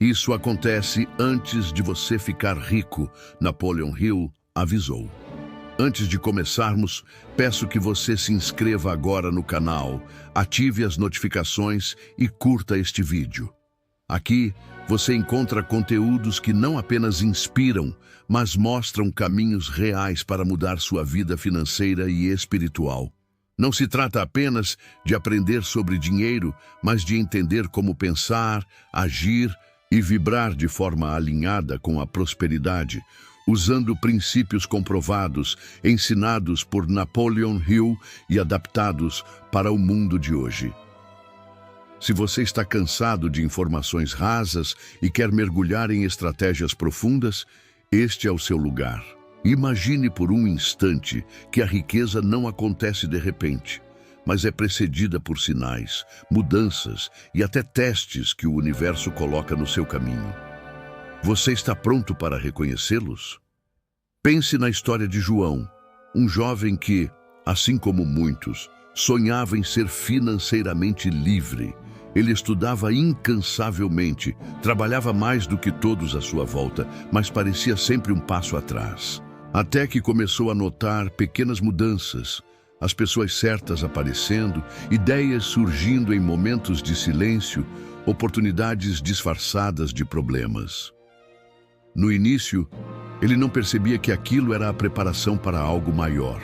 Isso acontece antes de você ficar rico, Napoleon Hill avisou. Antes de começarmos, peço que você se inscreva agora no canal, ative as notificações e curta este vídeo. Aqui você encontra conteúdos que não apenas inspiram, mas mostram caminhos reais para mudar sua vida financeira e espiritual. Não se trata apenas de aprender sobre dinheiro, mas de entender como pensar, agir e vibrar de forma alinhada com a prosperidade, usando princípios comprovados, ensinados por Napoleon Hill e adaptados para o mundo de hoje. Se você está cansado de informações rasas e quer mergulhar em estratégias profundas, este é o seu lugar. Imagine por um instante que a riqueza não acontece de repente, mas é precedida por sinais, mudanças e até testes que o universo coloca no seu caminho. Você está pronto para reconhecê-los? Pense na história de João, um jovem que, assim como muitos, sonhava em ser financeiramente livre. Ele estudava incansavelmente, trabalhava mais do que todos à sua volta, mas parecia sempre um passo atrás. Até que começou a notar pequenas mudanças, as pessoas certas aparecendo, ideias surgindo em momentos de silêncio, oportunidades disfarçadas de problemas. No início, ele não percebia que aquilo era a preparação para algo maior.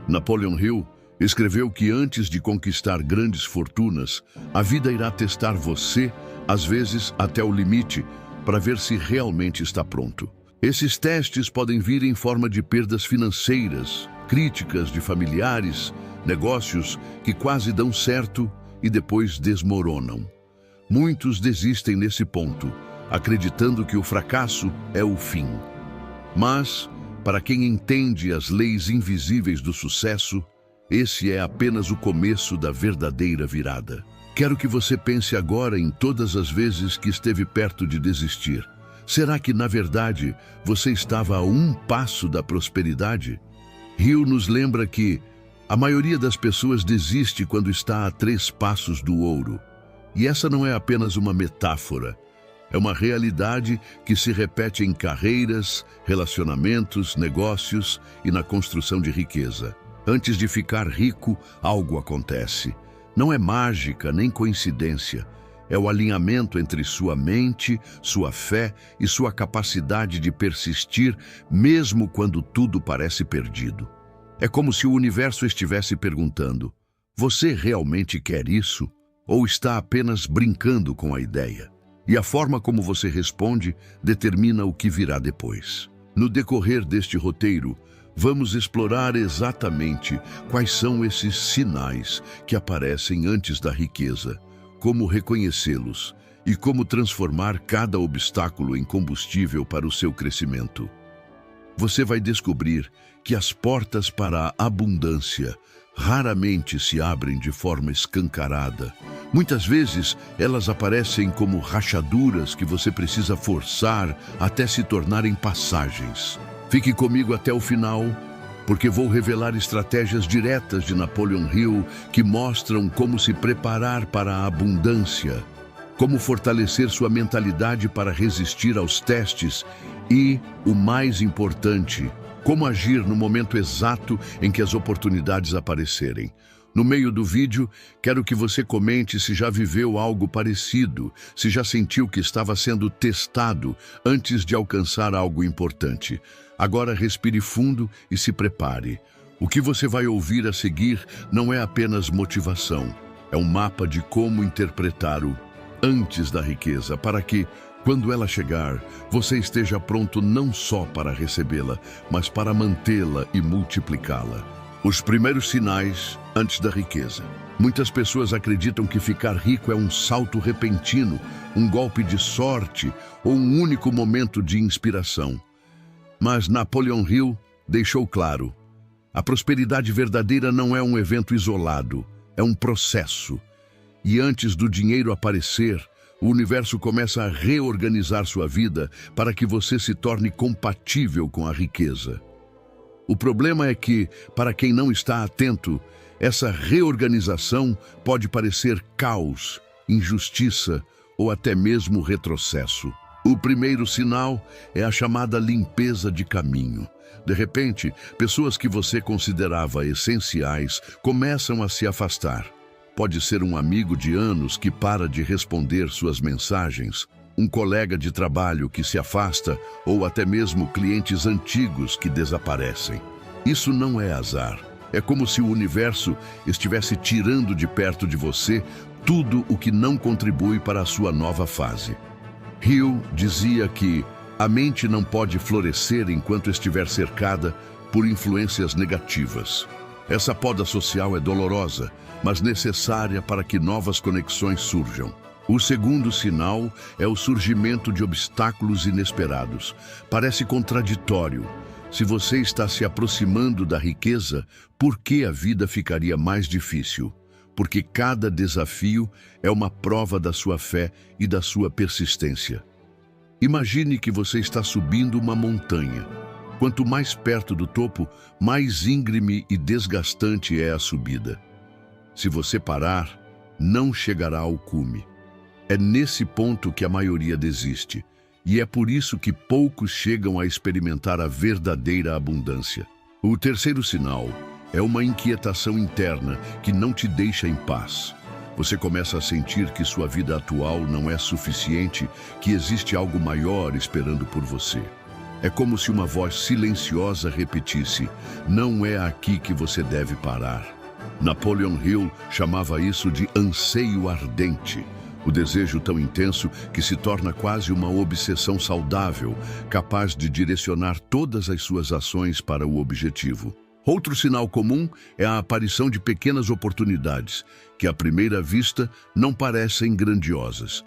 Napoleon Hill escreveu que antes de conquistar grandes fortunas, a vida irá testar você, às vezes até o limite, para ver se realmente está pronto. Esses testes podem vir em forma de perdas financeiras, críticas de familiares, negócios que quase dão certo e depois desmoronam. Muitos desistem nesse ponto, acreditando que o fracasso é o fim. Mas, para quem entende as leis invisíveis do sucesso, esse é apenas o começo da verdadeira virada. Quero que você pense agora em todas as vezes que esteve perto de desistir. Será que, na verdade, você estava a um passo da prosperidade? Hill nos lembra que a maioria das pessoas desiste quando está a 3 passos do ouro. E essa não é apenas uma metáfora. É uma realidade que se repete em carreiras, relacionamentos, negócios e na construção de riqueza. Antes de ficar rico, algo acontece. Não é mágica nem coincidência. É o alinhamento entre sua mente, sua fé e sua capacidade de persistir, mesmo quando tudo parece perdido. É como se o universo estivesse perguntando: você realmente quer isso? Ou está apenas brincando com a ideia? E a forma como você responde determina o que virá depois. No decorrer deste roteiro, vamos explorar exatamente quais são esses sinais que aparecem antes da riqueza, como reconhecê-los e como transformar cada obstáculo em combustível para o seu crescimento. Você vai descobrir que as portas para a abundância raramente se abrem de forma escancarada. Muitas vezes, elas aparecem como rachaduras que você precisa forçar até se tornarem passagens. Fique comigo até o final, porque vou revelar estratégias diretas de Napoleon Hill que mostram como se preparar para a abundância, como fortalecer sua mentalidade para resistir aos testes e, o mais importante, como agir no momento exato em que as oportunidades aparecerem. No meio do vídeo, quero que você comente se já viveu algo parecido, se já sentiu que estava sendo testado antes de alcançar algo importante. Agora respire fundo e se prepare. O que você vai ouvir a seguir não é apenas motivação, é um mapa de como interpretar o antes da riqueza, para que, quando ela chegar, você esteja pronto não só para recebê-la, mas para mantê-la e multiplicá-la. Os primeiros sinais antes da riqueza. Muitas pessoas acreditam que ficar rico é um salto repentino, um golpe de sorte ou um único momento de inspiração. Mas Napoleon Hill deixou claro: a prosperidade verdadeira não é um evento isolado, é um processo. E antes do dinheiro aparecer, o universo começa a reorganizar sua vida para que você se torne compatível com a riqueza. O problema é que, para quem não está atento, essa reorganização pode parecer caos, injustiça ou até mesmo retrocesso. O primeiro sinal é a chamada limpeza de caminho. De repente, pessoas que você considerava essenciais começam a se afastar. Pode ser um amigo de anos que para de responder suas mensagens, um colega de trabalho que se afasta ou até mesmo clientes antigos que desaparecem. Isso não é azar. É como se o universo estivesse tirando de perto de você tudo o que não contribui para a sua nova fase. Hill dizia que a mente não pode florescer enquanto estiver cercada por influências negativas. Essa poda social é dolorosa, mas necessária para que novas conexões surjam. O segundo sinal é o surgimento de obstáculos inesperados. Parece contraditório. Se você está se aproximando da riqueza, por que a vida ficaria mais difícil? Porque cada desafio é uma prova da sua fé e da sua persistência. Imagine que você está subindo uma montanha. Quanto mais perto do topo, mais íngreme e desgastante é a subida. Se você parar, não chegará ao cume. É nesse ponto que a maioria desiste, e é por isso que poucos chegam a experimentar a verdadeira abundância. O terceiro sinal é uma inquietação interna que não te deixa em paz. Você começa a sentir que sua vida atual não é suficiente, que existe algo maior esperando por você. É como se uma voz silenciosa repetisse: não é aqui que você deve parar. Napoleon Hill chamava isso de anseio ardente. O desejo tão intenso que se torna quase uma obsessão saudável, capaz de direcionar todas as suas ações para o objetivo. Outro sinal comum é a aparição de pequenas oportunidades, que à primeira vista não parecem grandiosas.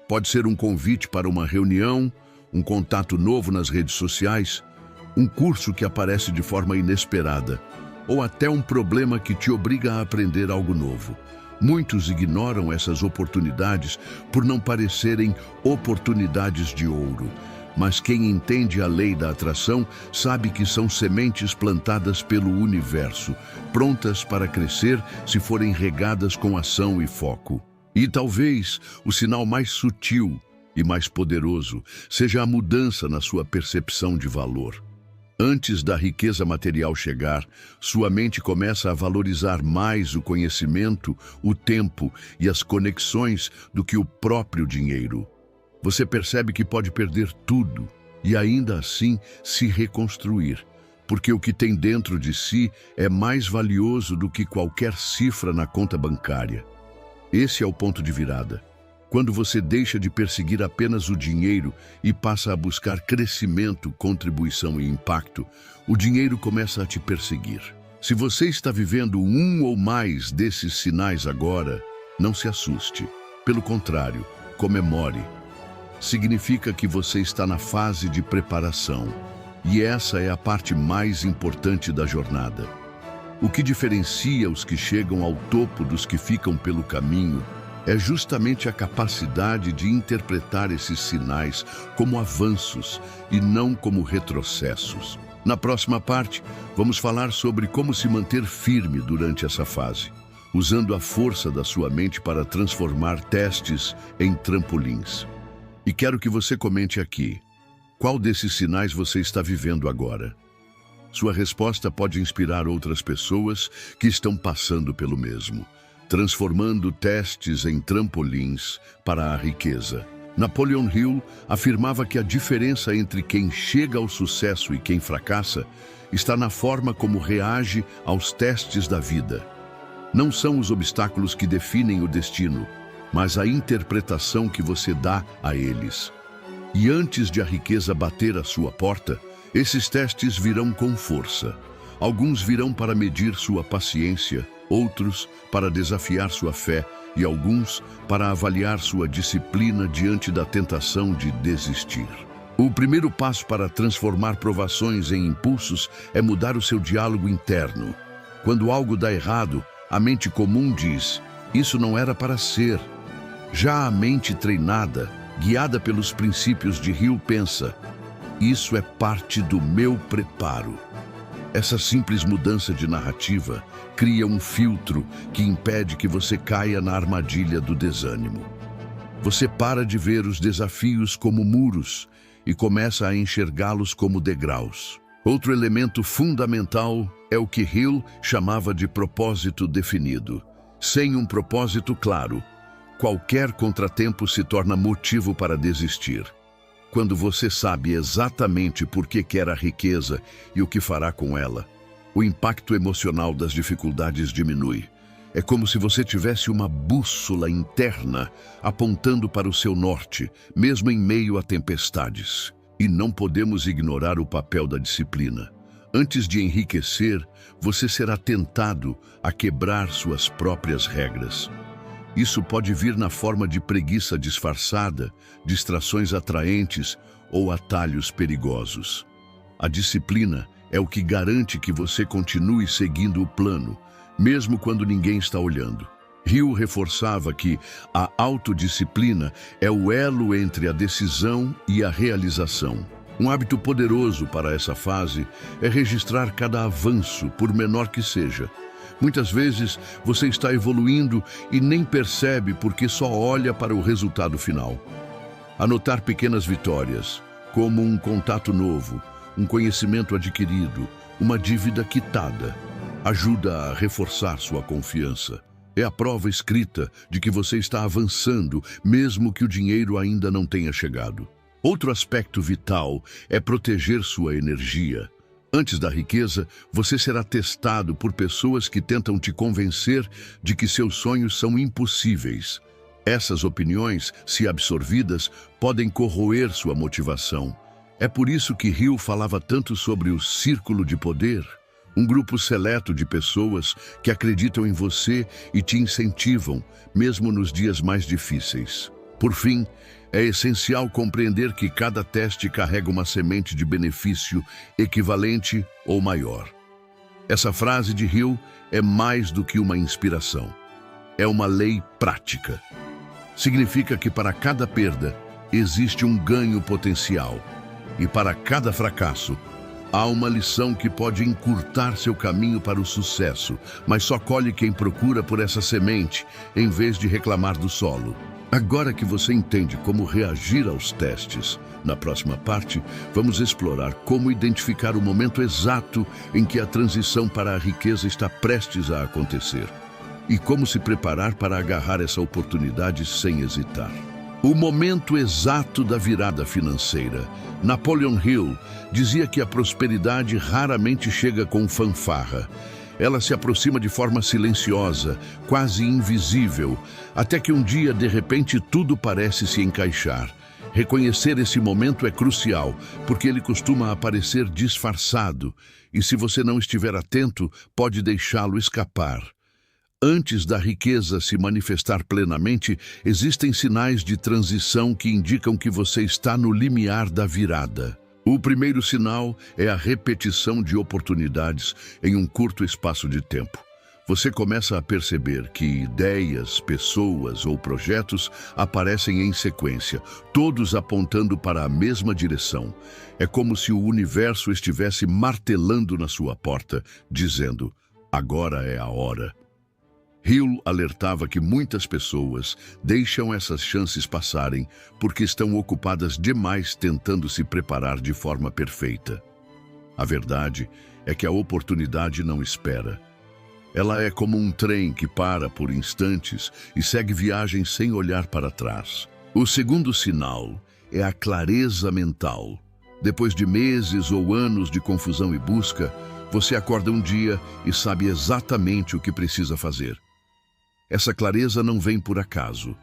Pode ser um convite para uma reunião, um contato novo nas redes sociais, um curso que aparece de forma inesperada, ou até um problema que te obriga a aprender algo novo. Muitos ignoram essas oportunidades por não parecerem oportunidades de ouro. Mas quem entende a lei da atração sabe que são sementes plantadas pelo universo, prontas para crescer se forem regadas com ação e foco. E talvez o sinal mais sutil e mais poderoso seja a mudança na sua percepção de valor. Antes da riqueza material chegar, sua mente começa a valorizar mais o conhecimento, o tempo e as conexões do que o próprio dinheiro. Você percebe que pode perder tudo e ainda assim se reconstruir, porque o que tem dentro de si é mais valioso do que qualquer cifra na conta bancária. Esse é o ponto de virada. Quando você deixa de perseguir apenas o dinheiro e passa a buscar crescimento, contribuição e impacto, o dinheiro começa a te perseguir. Se você está vivendo um ou mais desses sinais agora, não se assuste. Pelo contrário, comemore. Significa que você está na fase de preparação. E essa é a parte mais importante da jornada. O que diferencia os que chegam ao topo dos que ficam pelo caminho é justamente a capacidade de interpretar esses sinais como avanços e não como retrocessos. Na próxima parte, vamos falar sobre como se manter firme durante essa fase, usando a força da sua mente para transformar testes em trampolins. E quero que você comente aqui: qual desses sinais você está vivendo agora? Sua resposta pode inspirar outras pessoas que estão passando pelo mesmo, transformando testes em trampolins para a riqueza. Napoleon Hill afirmava que a diferença entre quem chega ao sucesso e quem fracassa está na forma como reage aos testes da vida. Não são os obstáculos que definem o destino, mas a interpretação que você dá a eles. E antes de a riqueza bater à sua porta, esses testes virão com força. Alguns virão para medir sua paciência, outros para desafiar sua fé e alguns para avaliar sua disciplina diante da tentação de desistir. O primeiro passo para transformar provações em impulsos é mudar o seu diálogo interno. Quando algo dá errado, a mente comum diz: isso não era para ser. Já a mente treinada, guiada pelos princípios de Hill, pensa: isso é parte do meu preparo. Essa simples mudança de narrativa cria um filtro que impede que você caia na armadilha do desânimo. Você para de ver os desafios como muros e começa a enxergá-los como degraus. Outro elemento fundamental é o que Hill chamava de propósito definido. Sem um propósito claro, qualquer contratempo se torna motivo para desistir. Quando você sabe exatamente por que quer a riqueza e o que fará com ela, o impacto emocional das dificuldades diminui. É como se você tivesse uma bússola interna apontando para o seu norte, mesmo em meio a tempestades. E não podemos ignorar o papel da disciplina. Antes de enriquecer, você será tentado a quebrar suas próprias regras. Isso pode vir na forma de preguiça disfarçada, distrações atraentes ou atalhos perigosos. A disciplina é o que garante que você continue seguindo o plano, mesmo quando ninguém está olhando. Hill reforçava que a autodisciplina é o elo entre a decisão e a realização. Um hábito poderoso para essa fase é registrar cada avanço, por menor que seja. Muitas vezes você está evoluindo e nem percebe porque só olha para o resultado final. Anotar pequenas vitórias, como um contato novo, um conhecimento adquirido, uma dívida quitada, ajuda a reforçar sua confiança. É a prova escrita de que você está avançando, mesmo que o dinheiro ainda não tenha chegado. Outro aspecto vital é proteger sua energia. Antes da riqueza, você será testado por pessoas que tentam te convencer de que seus sonhos são impossíveis. Essas opiniões, se absorvidas, podem corroer sua motivação. É por isso que Hill falava tanto sobre o círculo de poder. Um grupo seleto de pessoas que acreditam em você e te incentivam, mesmo nos dias mais difíceis. Por fim, é essencial compreender que cada teste carrega uma semente de benefício equivalente ou maior. Essa frase de Hill é mais do que uma inspiração. É uma lei prática. Significa que para cada perda existe um ganho potencial e para cada fracasso há uma lição que pode encurtar seu caminho para o sucesso, mas só colhe quem procura por essa semente, em vez de reclamar do solo. Agora que você entende como reagir aos testes, na próxima parte, vamos explorar como identificar o momento exato em que a transição para a riqueza está prestes a acontecer e como se preparar para agarrar essa oportunidade sem hesitar. O momento exato da virada financeira. Napoleon Hill dizia que a prosperidade raramente chega com fanfarra. Ela se aproxima de forma silenciosa, quase invisível, até que um dia, de repente, tudo parece se encaixar. Reconhecer esse momento é crucial, porque ele costuma aparecer disfarçado, e se você não estiver atento, pode deixá-lo escapar. Antes da riqueza se manifestar plenamente, existem sinais de transição que indicam que você está no limiar da virada. O primeiro sinal é a repetição de oportunidades em um curto espaço de tempo. Você começa a perceber que ideias, pessoas ou projetos aparecem em sequência, todos apontando para a mesma direção. É como se o universo estivesse martelando na sua porta, dizendo: agora é a hora. Hill alertava que muitas pessoas deixam essas chances passarem porque estão ocupadas demais tentando se preparar de forma perfeita. A verdade é que a oportunidade não espera. Ela é como um trem que para por instantes e segue viagem sem olhar para trás. O segundo sinal é a clareza mental. Depois de meses ou anos de confusão e busca, você acorda um dia e sabe exatamente o que precisa fazer. Essa clareza não vem por acaso.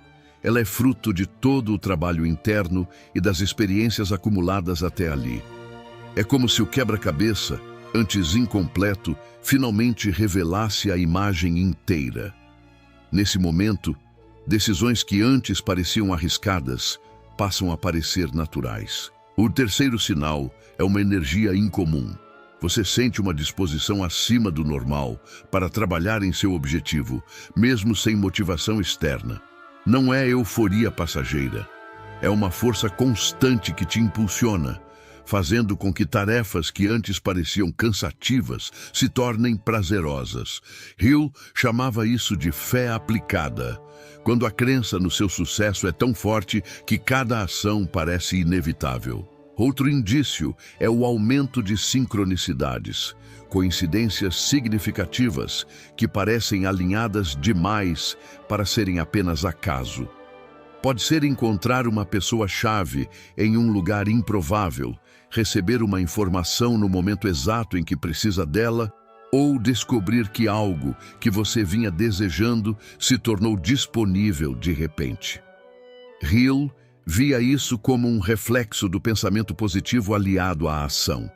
Ela é fruto de todo o trabalho interno e das experiências acumuladas até ali. É como se o quebra-cabeça, antes incompleto, finalmente revelasse a imagem inteira. Nesse momento, decisões que antes pareciam arriscadas passam a parecer naturais. O terceiro sinal é uma energia incomum. Você sente uma disposição acima do normal para trabalhar em seu objetivo, mesmo sem motivação externa. Não é euforia passageira. É uma força constante que te impulsiona. fazendo com que tarefas que antes pareciam cansativas se tornem prazerosas. Hill chamava isso de fé aplicada, quando a crença no seu sucesso é tão forte que cada ação parece inevitável. Outro indício é o aumento de sincronicidades, coincidências significativas que parecem alinhadas demais para serem apenas acaso. Pode ser encontrar uma pessoa-chave em um lugar improvável, receber uma informação no momento exato em que precisa dela, ou descobrir que algo que você vinha desejando se tornou disponível de repente. Hill via isso como um reflexo do pensamento positivo aliado à ação.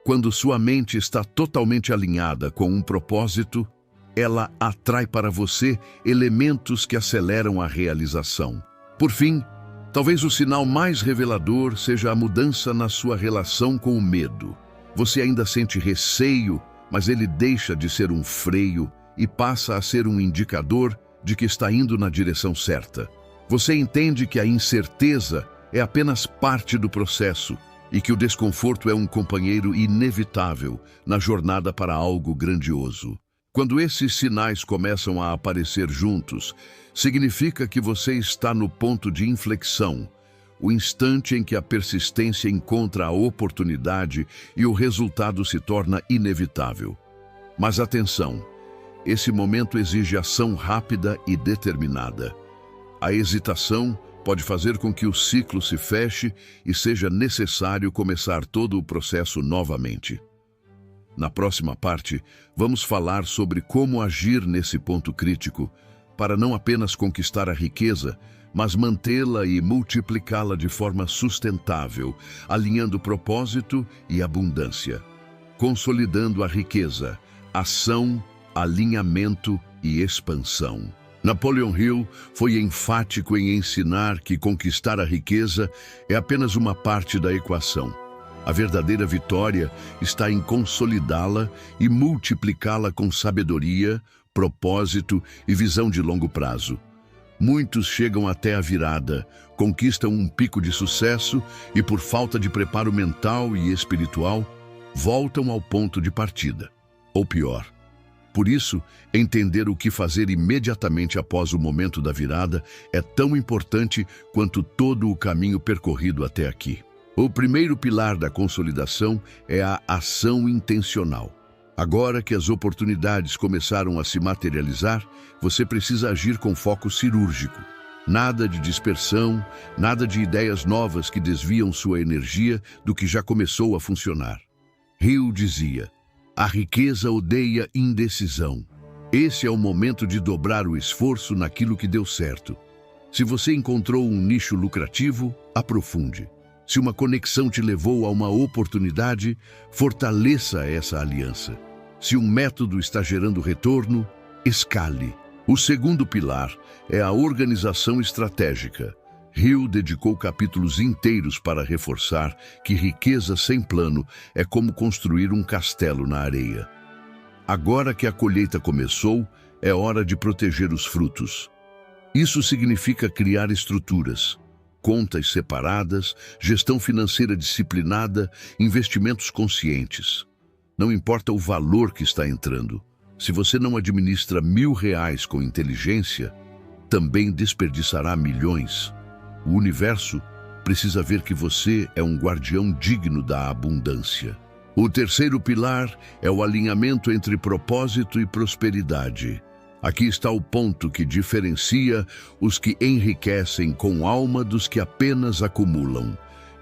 Quando sua mente está totalmente alinhada com um propósito, ela atrai para você elementos que aceleram a realização. Por fim, talvez o sinal mais revelador seja a mudança na sua relação com o medo. Você ainda sente receio, mas ele deixa de ser um freio e passa a ser um indicador de que está indo na direção certa. Você entende que a incerteza é apenas parte do processo e que o desconforto é um companheiro inevitável na jornada para algo grandioso. Quando esses sinais começam a aparecer juntos, significa que você está no ponto de inflexão, o instante em que a persistência encontra a oportunidade e o resultado se torna inevitável. Mas atenção, esse momento exige ação rápida e determinada. A hesitação pode fazer com que o ciclo se feche e seja necessário começar todo o processo novamente. Na próxima parte, vamos falar sobre como agir nesse ponto crítico para não apenas conquistar a riqueza, mas mantê-la e multiplicá-la de forma sustentável, alinhando propósito e abundância, consolidando a riqueza, ação, alinhamento e expansão. Napoleon Hill foi enfático em ensinar que conquistar a riqueza é apenas uma parte da equação. A verdadeira vitória está em consolidá-la e multiplicá-la com sabedoria, propósito e visão de longo prazo. Muitos chegam até a virada, conquistam um pico de sucesso e, por falta de preparo mental e espiritual, voltam ao ponto de partida. Ou pior. Por isso, entender o que fazer imediatamente após o momento da virada é tão importante quanto todo o caminho percorrido até aqui. O primeiro pilar da consolidação é a ação intencional. Agora que as oportunidades começaram a se materializar, você precisa agir com foco cirúrgico. Nada de dispersão, nada de ideias novas que desviam sua energia do que já começou a funcionar. Hill dizia: a riqueza odeia indecisão. Esse é o momento de dobrar o esforço naquilo que deu certo. Se você encontrou um nicho lucrativo, aprofunde. Se uma conexão te levou a uma oportunidade, fortaleça essa aliança. Se um método está gerando retorno, escale. O segundo pilar é a organização estratégica. Hill dedicou capítulos inteiros para reforçar que riqueza sem plano é como construir um castelo na areia. Agora que a colheita começou, é hora de proteger os frutos. Isso significa criar estruturas, contas separadas, gestão financeira disciplinada, investimentos conscientes. Não importa o valor que está entrando. Se você não administra R$1.000 com inteligência, também desperdiçará milhões. O universo precisa ver que você é um guardião digno da abundância. O terceiro pilar é o alinhamento entre propósito e prosperidade. Aqui está o ponto que diferencia os que enriquecem com alma dos que apenas acumulam.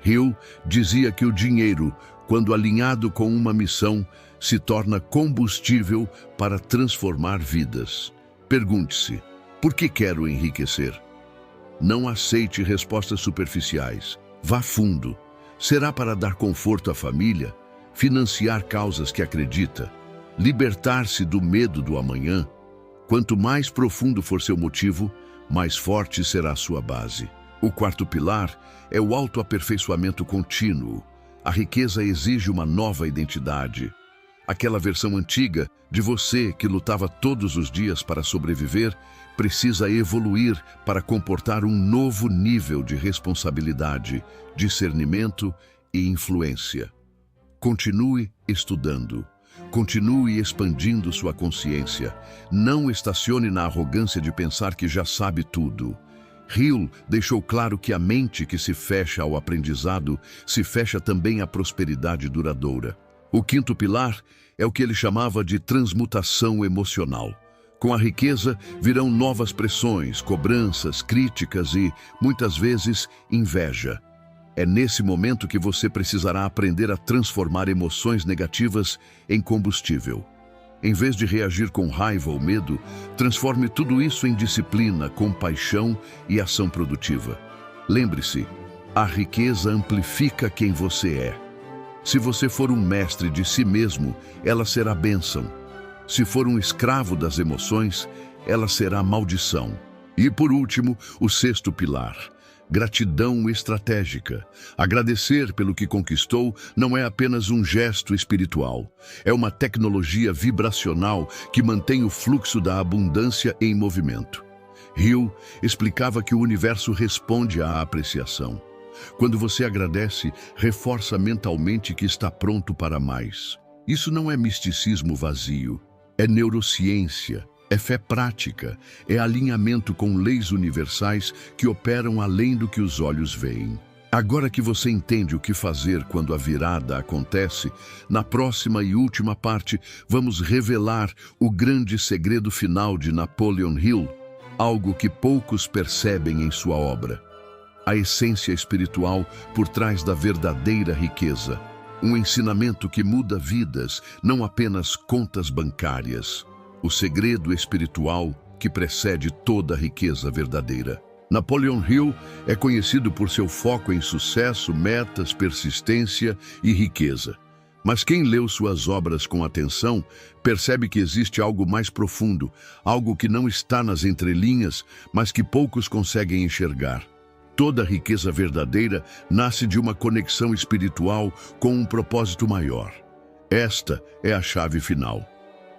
Hill dizia que o dinheiro, quando alinhado com uma missão, se torna combustível para transformar vidas. Pergunte-se: por que quero enriquecer? Não aceite respostas superficiais. Vá fundo. Será para dar conforto à família? Financiar causas que acredita? Libertar-se do medo do amanhã? Quanto mais profundo for seu motivo, mais forte será a sua base. O quarto pilar é o autoaperfeiçoamento contínuo. A riqueza exige uma nova identidade. Aquela versão antiga de você que lutava todos os dias para sobreviver precisa evoluir para comportar um novo nível de responsabilidade, discernimento e influência. Continue estudando. Continue expandindo sua consciência. Não estacione na arrogância de pensar que já sabe tudo. Hill deixou claro que a mente que se fecha ao aprendizado se fecha também à prosperidade duradoura. O quinto pilar é o que ele chamava de transmutação emocional. Com a riqueza virão novas pressões, cobranças, críticas e, muitas vezes, inveja. É nesse momento que você precisará aprender a transformar emoções negativas em combustível. Em vez de reagir com raiva ou medo, transforme tudo isso em disciplina, compaixão e ação produtiva. Lembre-se, a riqueza amplifica quem você é. Se você for um mestre de si mesmo, ela será bênção. Se for um escravo das emoções, ela será maldição. E por último, o sexto pilar. Gratidão estratégica. Agradecer pelo que conquistou não é apenas um gesto espiritual. É uma tecnologia vibracional que mantém o fluxo da abundância em movimento. Hill explicava que o universo responde à apreciação. Quando você agradece, reforça mentalmente que está pronto para mais. Isso não é misticismo vazio. É neurociência. É fé prática, é alinhamento com leis universais que operam além do que os olhos veem. Agora que você entende o que fazer quando a virada acontece, na próxima e última parte vamos revelar o grande segredo final de Napoleon Hill, algo que poucos percebem em sua obra. A essência espiritual por trás da verdadeira riqueza. Um ensinamento que muda vidas, não apenas contas bancárias. O segredo espiritual que precede toda a riqueza verdadeira. Napoleon Hill é conhecido por seu foco em sucesso, metas, persistência e riqueza. Mas quem leu suas obras com atenção percebe que existe algo mais profundo, algo que não está nas entrelinhas, mas que poucos conseguem enxergar. Toda riqueza verdadeira nasce de uma conexão espiritual com um propósito maior. Esta é a chave final.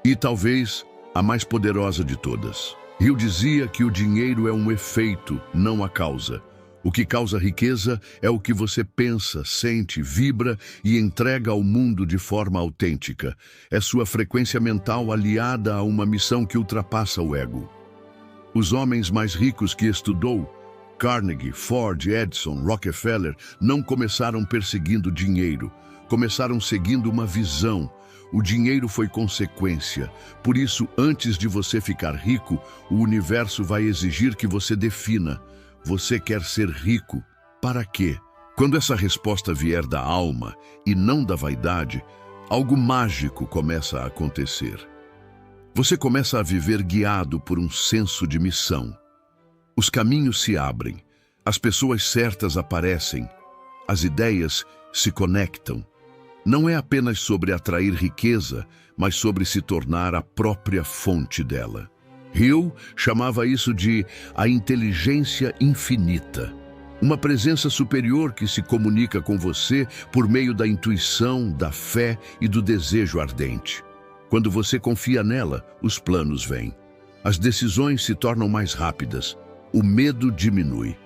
E talvez a mais poderosa de todas. Hill dizia que o dinheiro é um efeito, não a causa. O que causa riqueza é o que você pensa, sente, vibra e entrega ao mundo de forma autêntica. É sua frequência mental aliada a uma missão que ultrapassa o ego. Os homens mais ricos que estudou, Carnegie, Ford, Edison, Rockefeller, não começaram perseguindo dinheiro. Começaram seguindo uma visão. O dinheiro foi consequência. Por isso, antes de você ficar rico, o universo vai exigir que você defina. Você quer ser rico? Para quê? Quando essa resposta vier da alma e não da vaidade, algo mágico começa a acontecer. Você começa a viver guiado por um senso de missão. Os caminhos se abrem, as pessoas certas aparecem, as ideias se conectam. Não é apenas sobre atrair riqueza, mas sobre se tornar a própria fonte dela. Hill chamava isso de a inteligência infinita. Uma presença superior que se comunica com você por meio da intuição, da fé e do desejo ardente. Quando você confia nela, os planos vêm. As decisões se tornam mais rápidas. O medo diminui.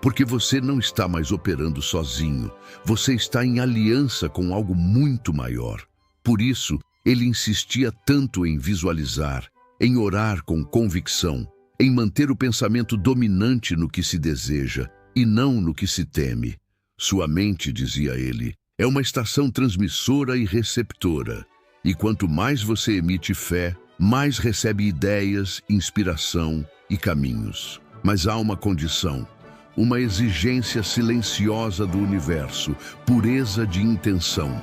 Porque você não está mais operando sozinho, você está em aliança com algo muito maior. Por isso, ele insistia tanto em visualizar, em orar com convicção, em manter o pensamento dominante no que se deseja e não no que se teme. Sua mente, dizia ele, é uma estação transmissora e receptora. E quanto mais você emite fé, mais recebe ideias, inspiração e caminhos. Mas há uma condição. Uma exigência silenciosa do universo, pureza de intenção.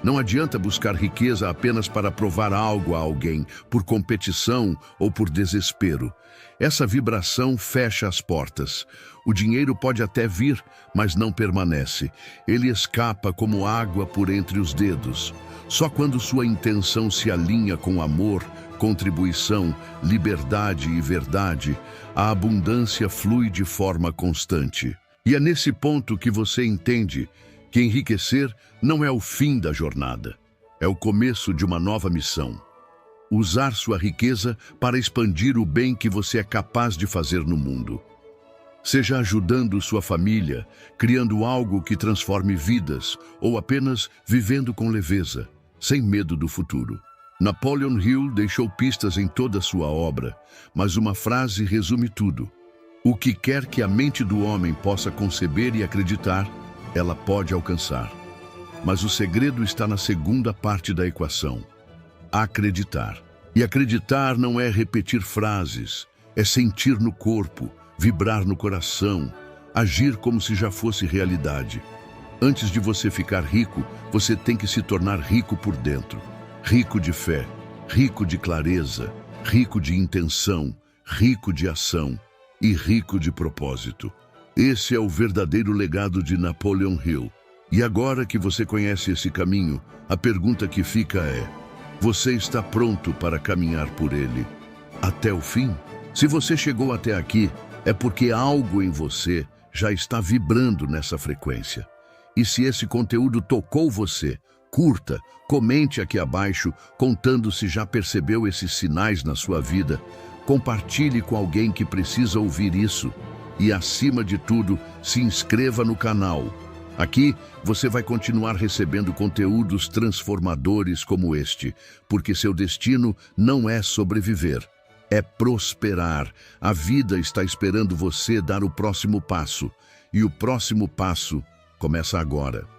Não adianta buscar riqueza apenas para provar algo a alguém, por competição ou por desespero. Essa vibração fecha as portas. O dinheiro pode até vir, mas não permanece. Ele escapa como água por entre os dedos. Só quando sua intenção se alinha com amor, contribuição, liberdade e verdade, a abundância flui de forma constante. E é nesse ponto que você entende que enriquecer não é o fim da jornada, é o começo de uma nova missão. Usar sua riqueza para expandir o bem que você é capaz de fazer no mundo. Seja ajudando sua família, criando algo que transforme vidas ou apenas vivendo com leveza, sem medo do futuro. Napoleon Hill deixou pistas em toda a sua obra, mas uma frase resume tudo. O que quer que a mente do homem possa conceber e acreditar, ela pode alcançar. Mas o segredo está na segunda parte da equação: acreditar. E acreditar não é repetir frases, é sentir no corpo, vibrar no coração, agir como se já fosse realidade. Antes de você ficar rico, você tem que se tornar rico por dentro. Rico de fé, rico de clareza, rico de intenção, rico de ação e rico de propósito. Esse é o verdadeiro legado de Napoleon Hill. E agora que você conhece esse caminho, a pergunta que fica é: você está pronto para caminhar por ele até o fim? Se você chegou até aqui, é porque algo em você já está vibrando nessa frequência. E se esse conteúdo tocou você, curta, comente aqui abaixo, contando se já percebeu esses sinais na sua vida. Compartilhe com alguém que precisa ouvir isso. E, acima de tudo, se inscreva no canal. Aqui, você vai continuar recebendo conteúdos transformadores como este, porque seu destino não é sobreviver, é prosperar. A vida está esperando você dar o próximo passo. E o próximo passo começa agora.